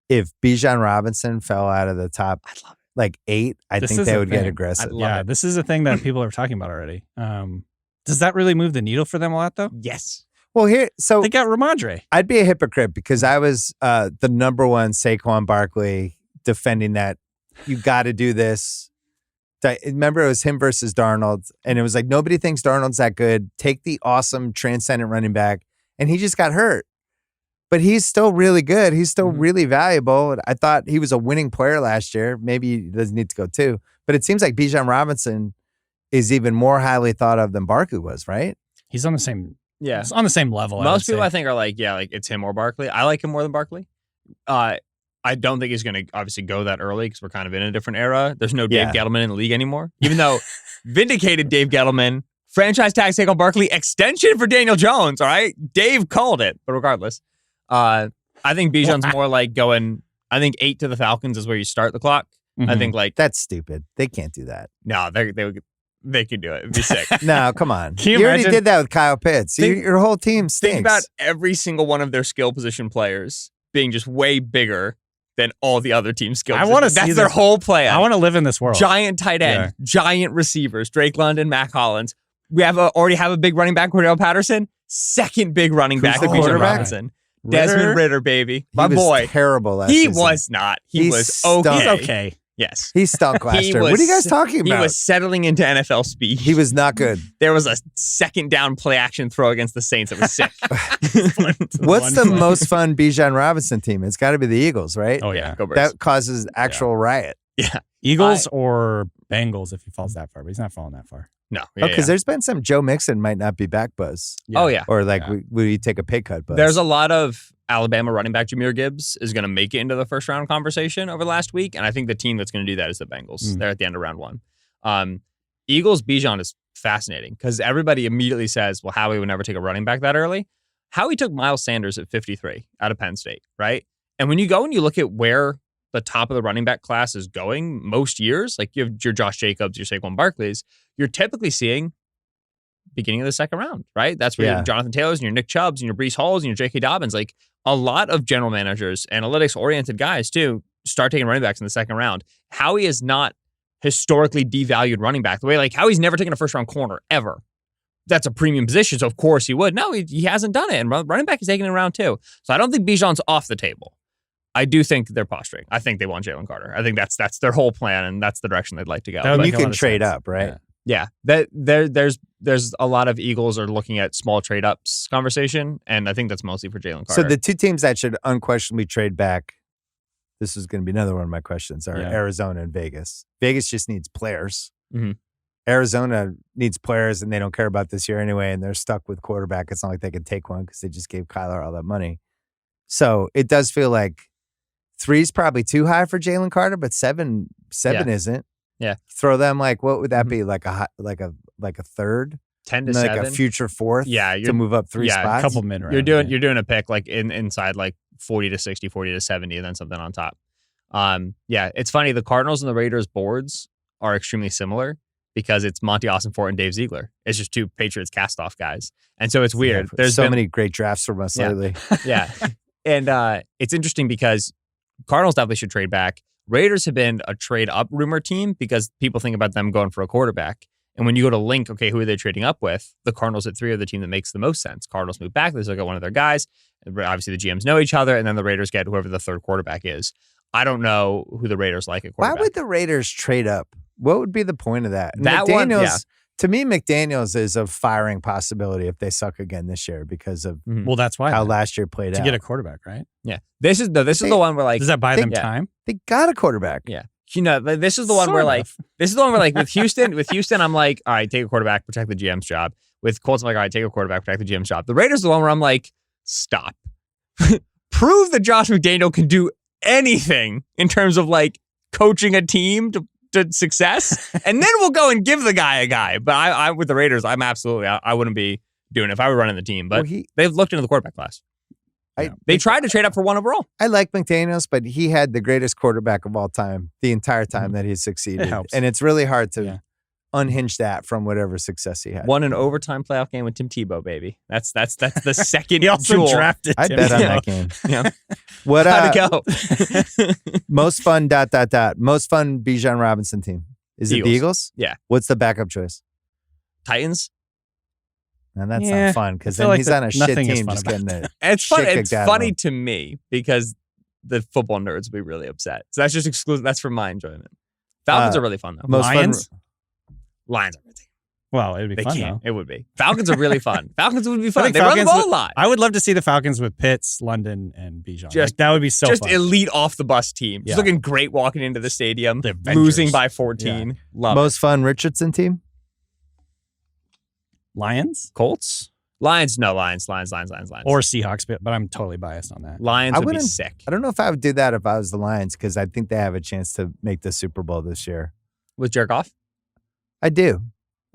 If Bijan Robinson fell out of the top, I'd love it. like 8, I This think is they the would get thing. aggressive. I'd love Yeah, it. this is a thing that people are talking about already. Does that really move the needle for them a lot, though? Yes. Well, so They got Ramondre. I'd be a hypocrite because I was the number one Saquon Barkley defending that you got to do this. Remember, it was him versus Darnold, and it was like nobody thinks Darnold's that good. Take the awesome transcendent running back, and he just got hurt. But he's still really good. He's still really valuable. I thought he was a winning player last year. Maybe he doesn't need to go too. But it seems like Bijan Robinson is even more highly thought of than Barkley was, right? He's on the same. Yeah. He's on the same level. Most people I I think are like, yeah, like it's him or Barkley. I like him more than Barkley. I don't think he's going to obviously go that early because we're kind of in a different era. There's no Dave Gettleman in the league anymore. Even though vindicated Dave Gettleman, franchise tag Saquon Barkley, extension for Daniel Jones. All right, Dave called it. But regardless, I think Bijan's more like going. I think 8 to the Falcons is where you start the clock. I think like That's stupid. They can't do that. no, they could do it. It'd be sick. No, come on. Can you You already imagine- did that with Kyle Pitts. Your whole team stinks. Think about every single one of their skill position players being just way bigger than all the other team skill I positions. wanna see That's their this. whole plan. I want to live in this world. Giant tight end, giant receivers, Drake London, Mac Hollins. We already have a big running back, Cordell Patterson. Second big running back, the Bijan quarterback? Robinson. Desmond Ritter, baby. My he was boy. terrible last He season. was not. He was stunk. okay. He's okay. Yes. He stunk last year. What are you guys talking about? He was settling into NFL speed. He was not good. There was a second down play action throw against the Saints that was sick. What's the most fun Bijan Robinson team? It's got to be the Eagles, right? Oh, yeah. Go Birds. That causes actual riot. Yeah. Eagles or Bengals if he falls that far, but he's not falling that far. No. Because there's been some Joe Mixon might not be back buzz. Yeah. Oh, yeah. Or like, would he take a pay cut buzz? There's a lot of Alabama running back Jahmyr Gibbs is going to make it into the first round conversation over the last week. And I think the team that's going to do that is the Bengals. They're at the end of round one. Eagles Bijan is fascinating because everybody immediately says, well, Howie would never take a running back that early. Howie took Miles Sanders at 53 out of Penn State, right? And when you go and you look at where the top of the running back class is going most years, like you have your Josh Jacobs, your Saquon Barkleys, you're typically seeing beginning of the second round, right? That's where your Jonathan Taylors and your Nick Chubbs and your Breece Halls and your J.K. Dobbins, like a lot of general managers, analytics-oriented guys too, start taking running backs in the second round. Howie is not historically devalued running back the way like Howie's never taken a first-round corner ever. That's a premium position, so of course he would. No, he hasn't done it, and running back is taken in round two. So I don't think Bijan's off the table. I do think they're posturing. I think they want Jalen Carter. I think that's their whole plan, and that's the direction they'd like to go. And you can trade up, right? Yeah. There's a lot of Eagles are looking at small trade ups conversation, and I think that's mostly for Jalen Carter. So the two teams that should unquestionably trade back, this is going to be another one of my questions, are Arizona and Vegas. Vegas just needs players. Mm-hmm. Arizona needs players, and they don't care about this year anyway, and they're stuck with quarterback. It's not like they can take one because they just gave Kyler all that money. So it does feel like 3's probably too high for Jalen Carter, but seven isn't. Yeah. Throw them like, what would that be? Like a third? 10 to like 7. a future fourth? Yeah. To move up 3 spots? A couple mid rounds. You're doing a pick like inside like 40 to 60, 40 to 70, and then something on top. It's funny. The Cardinals and the Raiders boards are extremely similar because it's Monty Ossenfort and Dave Ziegler. It's just two Patriots cast-off guys. And so it's weird. There's so many great drafts from us lately. Yeah. And it's interesting because Cardinals definitely should trade back. Raiders have been a trade-up rumor team because people think about them going for a quarterback. And when you go to link, okay, who are they trading up with? The Cardinals at 3 are the team that makes the most sense. Cardinals move back. They look at one of their guys. Obviously, the GMs know each other, and then the Raiders get whoever the third quarterback is. I don't know who the Raiders like at quarterback. Why would the Raiders trade up? What would be the point of that? And that McDaniels, one, yeah. To me, McDaniels is a firing possibility if they suck again this year because of Well, that's why how last year played out. to get a quarterback, right? Yeah. This is the one where like Does that buy them time? They got a quarterback. Yeah. This is the one where like with Houston, I'm like, all right, take a quarterback, protect the GM's job. With Colts, I'm like, all right, take a quarterback, protect the GM's job. The Raiders are the one where I'm like, stop. Prove that Josh McDaniel can do anything in terms of like coaching a team to success, and then we'll go and give the guy a guy. But I with the Raiders, I'm absolutely, I wouldn't be doing it if I were running the team. But they've looked into the quarterback class. They tried to trade up for one overall. I like McDaniels, but he had the greatest quarterback of all time the entire time that he's succeeded. And it's really hard to unhinge that from whatever success he had. Won an overtime playoff game with Tim Tebow, baby. That's the second. He also jewel. drafted I Tim bet on Tebow. that game. Yeah. What How'd it go? most fun ... Most fun Bijan Robinson team. Is it the Eagles? Yeah. What's the backup choice? Titans. And that's not fun because then like he's on a shit nothing is team fun just about getting it. It's fun. Shit It's kicked out of funny him. to me because the football nerds will be really upset. So that's just exclusive. That's for my enjoyment. Falcons are really fun though. Most Lions? Lions are really. Well, it'd be They fun can't. though. It would be. Falcons are really fun. Falcons would be I fun. think They run the Falcons ball a lot. I would love to see the Falcons with Pitts, London, and Bijan. That would be so just fun. elite off the bus team. Just Yeah. looking great walking into the stadium, The Avengers. losing by 14. Love it. Most fun Richardson team? Lions Colts? Lions? No, Lions. Lions. or Seahawks, but I'm totally biased on that. Lions I would be wouldn't- sick. I don't know if I would do that if I was the Lions because I think they have a chance to make the Super Bowl this year. With Jared Goff? I do.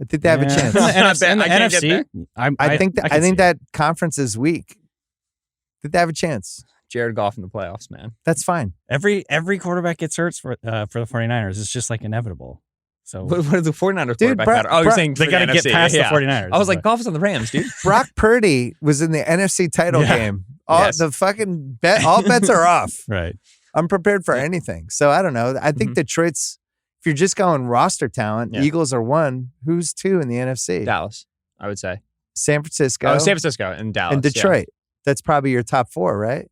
I think they have a chance. In the I NFC, in the bet I can't get NFC I think can see it. that conference is weak. I think they have a chance. Jared Goff in the playoffs, man. That's fine. Every quarterback gets hurt for the 49ers. It's just like inevitable. So What are the 49ers Dude, quarterback matter? Oh, you're saying they for got to the get NFC. past Yeah. the 49ers. I was like, Goff is on the Rams, dude. Brock Purdy was in the NFC title game. Yes. The fucking all bets are off. right. I'm prepared for anything. So I don't know. I think Detroit's, if you're just going roster talent, Eagles are 1. Who's 2 in the NFC? Dallas, I would say. San Francisco. Oh, San Francisco and Dallas. And Detroit. that's probably your top 4, right?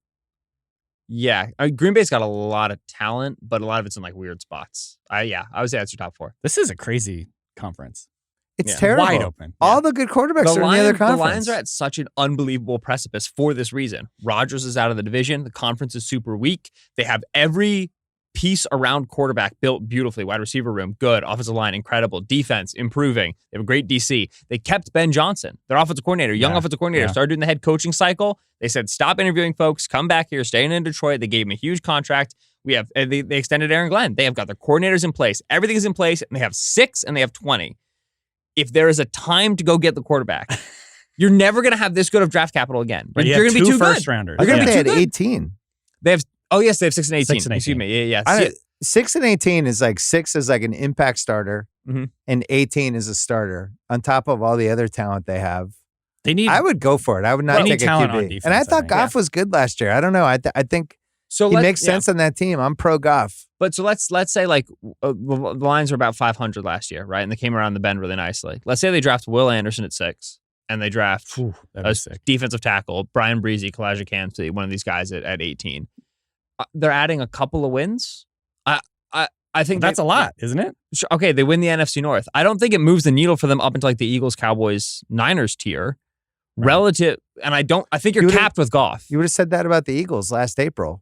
Yeah, Green Bay's got a lot of talent, but a lot of it's in like weird spots. I would say that's your top 4. This is a crazy conference. It's terrible. Wide open. All the good quarterbacks are in the other conference. The Lions are at such an unbelievable precipice for this reason. Rodgers is out of the division. The conference is super weak. They have every piece around quarterback built beautifully. Wide receiver room, good. Offensive line, incredible. Defense, improving. They have a great DC. They kept Ben Johnson, their offensive coordinator, young offensive coordinator, started doing the head coaching cycle. They said, stop interviewing folks, come back here, staying in Detroit. They gave him a huge contract. They extended Aaron Glenn. They have got their coordinators in place. Everything is in place, and they have 6 and they have 20. If there is a time to go get the quarterback, you're never going to have this good of draft capital again. But you're going to be too first good. rounders. I think be they had good. 18. They have 6 and 18. 6 and 18. Excuse me. Yeah. 6 and 18 is like 6 is like an impact starter, Mhm. and 18 is a starter on top of all the other talent they have. They need. I would go for it. I would not They need take a talent QB. on defense, And I I thought think. Goff was good last year. I don't know. I think So he makes sense on that team. I'm pro Goff. But so let's say like the Lions were about 500 last year, right? And they came around the bend really nicely. Let's say they draft Will Anderson at 6, and they draft That'd be a sick. defensive tackle, Brian Breezy, Kalijah Campbell, one of these guys at 18. They're adding a couple of wins. I think That's a lot, isn't it? Okay, they win the NFC North. I don't think it moves the needle for them up into like the Eagles, Cowboys, Niners tier. Right. Relative, and I think you're capped with Goff. You would have said that about the Eagles last April.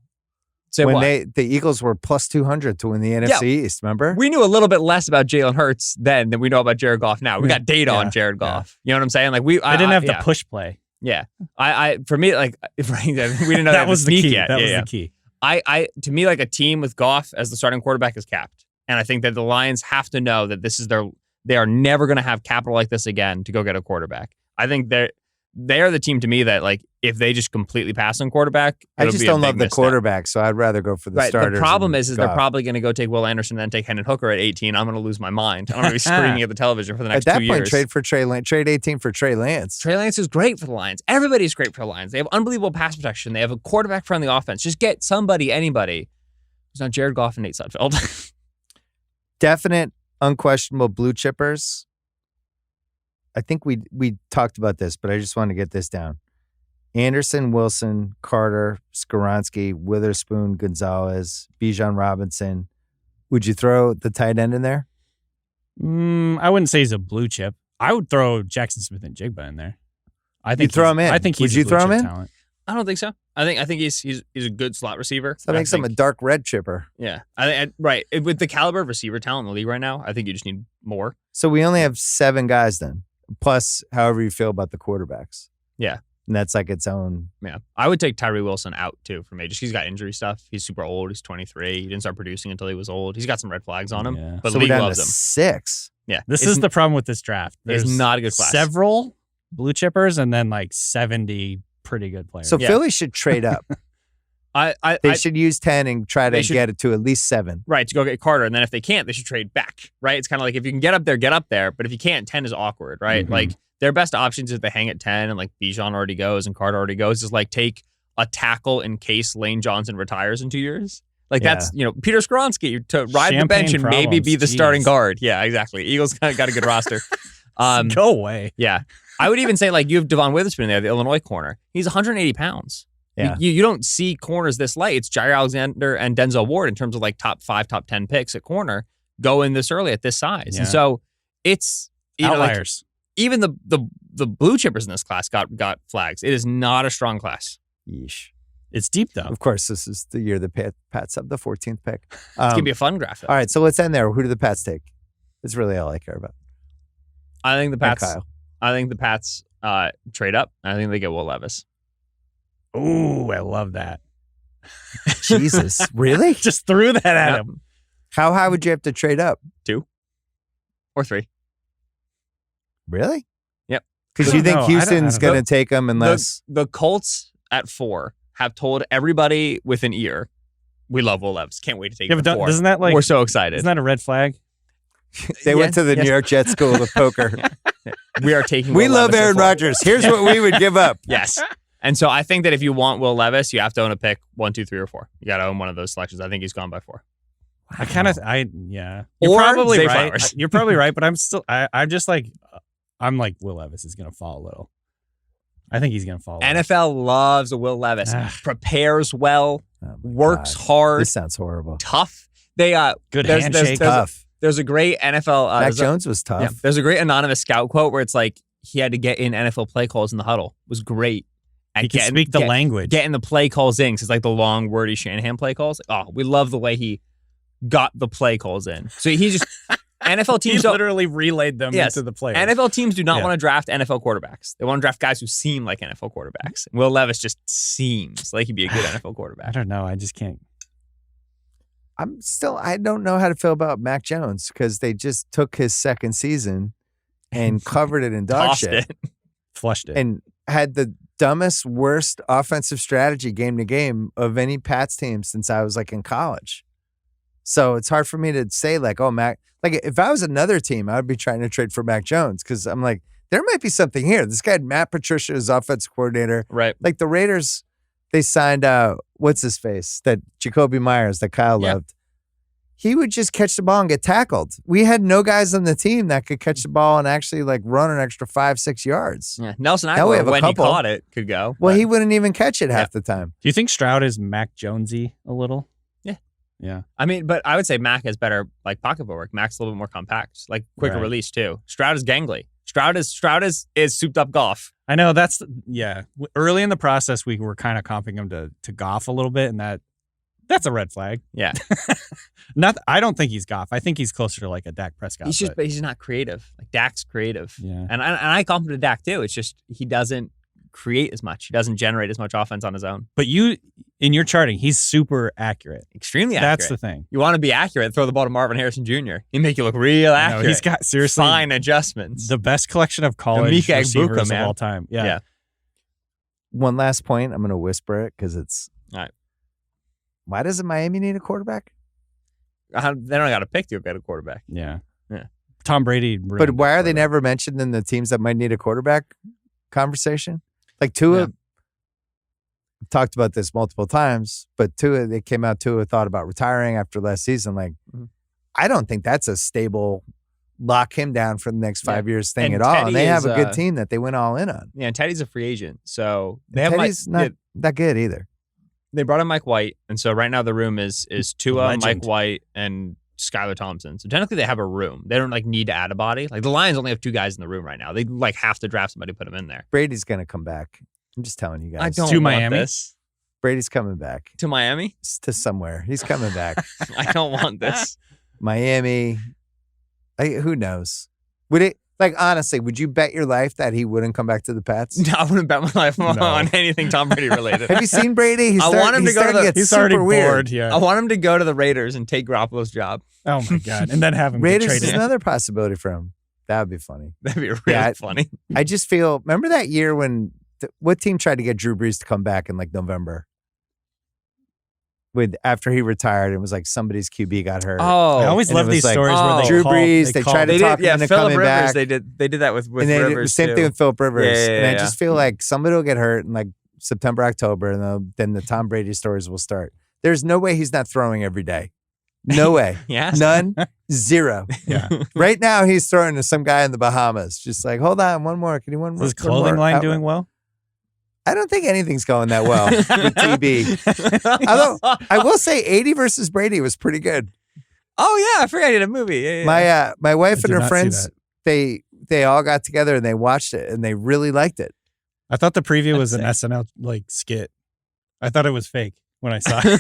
Say when what? the Eagles were plus 200 to win the NFC East, remember? We knew a little bit less about Jalen Hurts then than we know about Jared Goff now. We got data on Jared Goff. You know what I'm saying? Like They didn't have the push play. Yeah. For me, like, we didn't know That was the sneak key. yet. That was the key. To me, like a team with Goff as the starting quarterback is capped. And I think that the Lions have to know that they are never going to have capital like this again to go get a quarterback. I think they are the team to me that, like, if they just completely pass on quarterback, I just don't love the misstep. quarterback, so I'd rather go for the starters. The problem is they're Goff. probably going to go take Will Anderson and then take Hendon Hooker at 18. I'm going to lose my mind. I'm going to be screaming at the television for the next 2 years. At that point, trade for Trey Lance. Trade 18 for Trey Lance. Trey Lance is great for the Lions. Everybody's great for the Lions. They have unbelievable pass protection. They have a quarterback-friendly offense. Just get anybody. It's not Jared Goff and Nate Sudfeld. Definite, unquestionable blue chippers. I think we talked about this, but I just want to get this down. Anderson, Wilson, Carter, Skoronski, Witherspoon, Gonzalez, Bijan Robinson. Would you throw the tight end in there? I wouldn't say he's a blue chip. I would throw Jackson Smith and Jigba in there. I think You'd throw him in. I think he's Would you a blue throw him chip in? talent. I don't think so. I think he's a good slot receiver. So that makes him a dark red chipper. Yeah. Right. With the caliber of receiver talent in the league right now, I think you just need more. So we only have 7 guys then, plus however you feel about the quarterbacks. Yeah. And that's like its own. Yeah. I would take Tyree Wilson out too for me. Just he's got injury stuff. He's super old. He's 23. He didn't start producing until he was old. He's got some red flags on him. Yeah. But So the we're league down loves to him. 6. Yeah. This is the problem with this draft. It's There's not a good class. several blue chippers and then like 70 pretty good players. So Philly should trade up. They should use 10 and try to get it to at least 7. Right, to go get Carter. And then if they can't, they should trade back, right? It's kind of like if you can get up there, get up there. But if you can't, 10 is awkward, right? Mm-hmm. Like their best options is they hang at 10 and like Bijan already goes and Carter already goes. Is like take a tackle in case Lane Johnson retires in 2 years. Like that's, Peter Skoronski to ride the bench and maybe be the starting guard. Yeah, exactly. Eagles got a good roster. Go away. Yeah. I would even say like you have Devon Witherspoon there, the Illinois corner. He's 180 pounds. Yeah. You don't see corners this light. It's Jair Alexander and Denzel Ward in terms of like top 5, top 10 picks at corner go in this early at this size. Yeah. And so it's outliers. Even the blue chippers in this class got flags. It is not a strong class. Yeesh. It's deep though. Of course, this is the year the Pats have the 14th pick. It's going to be a fun graphic. All right, so let's end there. Who do the Pats take? That's really all I care about. I think the And Pats. Kyle. I think the Pats trade up. I think they get Will Levis. Ooh, I love that. Jesus, really? Just threw that at Yep. him. How high would you have to trade up? 2 or 3. Really? Yep. Because you think No, I Houston's don't going know. to take them unless... The Colts at 4 have told everybody with an ear, we love Will Levis. Can't wait to take Yeah, him but at 4. doesn't that like We're so excited. Isn't that a red flag? They went to the Yes. New York Jets School of Poker. We are taking We Will love Levis at Aaron 4. Rodgers. Here's what we would give up. Yes. And so I think that if you want Will Levis, you have to own a pick 1, 2, 3, or 4. You got to own one of those selections. I think he's gone by 4. Yeah. Or You're probably Zay right. Flowers. You're probably right, but I'm still, I'm just like, I'm like Will Levis is going to fall a little. I think he's going to fall. NFL loves a Will Levis. Prepares well, works hard. This sounds horrible. Tough. They good handshake. Tough. There's a great NFL. Mac Jones was tough. Yeah, there's a great anonymous scout quote where it's like he had to get in NFL play calls in the huddle. It was great. He can speak the language. Getting the play calls in, because it's like the long, wordy Shanahan play calls. Oh, we love the way he got the play calls in. So he just NFL teams he literally relayed them into the players. NFL teams do not want to draft NFL quarterbacks. They want to draft guys who seem like NFL quarterbacks. Will Levis just seems like he'd be a good NFL quarterback. I don't know. I just can't. I don't know how to feel about Mac Jones because they just took his second season and covered it in dog shit. Flushed it. And had the dumbest, worst offensive strategy game to game of any Pats team since I was like in college. So it's hard for me to say like, oh, Mac, like if I was another team, I would be trying to trade for Mac Jones because I'm like, there might be something here. This guy had Matt Patricia as offensive coordinator. Right. Like the Raiders, they signed what's his face? That Jacoby Myers that Kyle loved. He would just catch the ball and get tackled. We had no guys on the team that could catch the ball and actually like run an extra 5-6 yards. Yeah. Nelson Aguilar, when he caught it, could go. Well, he wouldn't even catch it half the time. Do you think Stroud is Mac Jonesy a little? Yeah. Yeah. I mean, but I would say Mac has better like pocket footwork. Mac's a little bit more compact, like quicker release too. Stroud is gangly. Stroud is souped up Goff. I know that's early in the process we were kind of comping him to Goff a little bit, and that's a red flag. Yeah. I don't think he's Goff. I think he's closer to like a Dak Prescott. But he's not creative. Like Dak's creative. Yeah. And I comp him to Dak too. It's just he doesn't create as much. He doesn't generate as much offense on his own. But in your charting, he's super accurate. Extremely accurate. That's the thing. You want to be accurate, throw the ball to Marvin Harrison Jr. He make you look real accurate. He's got seriously fine adjustments. The best collection of college receivers of all time. Yeah. One last point. I'm going to whisper it because it's all right. Why doesn't Miami need a quarterback? They don't got to pick to get a quarterback. Yeah. Tom Brady. But why are they never mentioned in the teams that might need a quarterback conversation? Like Tua, talked about this multiple times, but Tua thought about retiring after last season. Like, I don't think that's a stable lock him down for the next 5 years thing at all. Teddy and they have a good team that they went all in on. Yeah, and Teddy's a free agent, so Teddy's not that good either. They brought in Mike White, and so right now the room is Tua, Mike White, and Skylar Thompson. So technically they have a room. They don't like need to add a body. Like the Lions only have 2 guys in the room right now. They like have to draft somebody to put him in there. Brady's gonna come back. I'm just telling you guys. I don't to want Miami. This. Brady's coming back To Miami? to somewhere. He's coming back. I don't want this. Miami. Who knows? Would it? Like, honestly, would you bet your life that he wouldn't come back to the Pats? No, I wouldn't bet my life on anything Tom Brady related. Have you seen Brady? I want him to go to the. He's already weird. bored. Yeah. I want him to go to the Raiders and take Garoppolo's job. Oh my god! And then have him Raiders get is traded. another possibility for him. That would be funny. That'd be really funny. I just feel. Remember that year when what team tried to get Drew Brees to come back in like November? After he retired, it was like somebody's QB got hurt. Oh, I always love these stories where they Drew call, Brees. They tried to talk him into coming Rivers, back. They did that with and Rivers. Same too. thing with Philip Rivers. Yeah, and I just feel like somebody will get hurt in like September, October, and then the Tom Brady stories will start. There's no way he's not throwing every day. No way. Yes. None. Zero. Yeah. Right now, he's throwing to some guy in the Bahamas. Just like, hold on, one more. Can you one more? Is his clothing line doing well? I don't think anything's going that well with TB. Although I will say 80 versus Brady was pretty good. Oh yeah, I forgot he did a movie. Yeah. My wife and did her not friends, see they all got together and they watched it and they really liked it. I thought the preview was an SNL like skit. I thought it was fake when I saw it.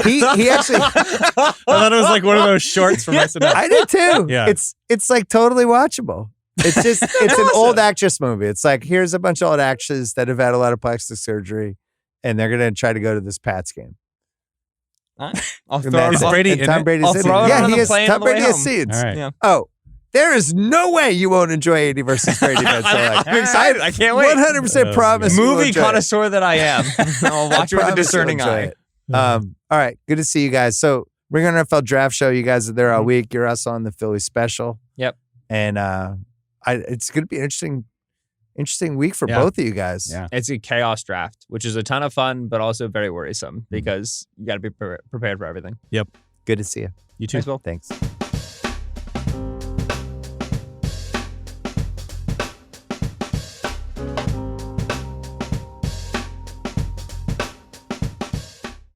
He actually. I thought it was like one of those shorts from SNL. I did too. Yeah. It's like totally watchable. It's just it's an old actress movie. It's like here's a bunch of old actors that have had a lot of plastic surgery, and they're gonna try to go to this Pats game. I'll throw Is Brady in Tom it? Brady's I'll in throw it. it Yeah, on he the is. plane Tom on the way Brady has home. seeds. All right. Yeah. Oh, there is no way you won't enjoy 80 versus Brady. I'm excited. I can't wait. 100% promise. Movie connoisseur that I am. I'll watch it with a discerning eye. All right, good to see you guys. So Ring on NFL Draft Show. You guys are there all week. You're also on the Philly special. Yep. And it's going to be an interesting week for both of you guys. Yeah. It's a chaos draft, which is a ton of fun, but also very worrisome because you got to be prepared for everything. Yep. Good to see you. You too. Thanks, Will. Thanks.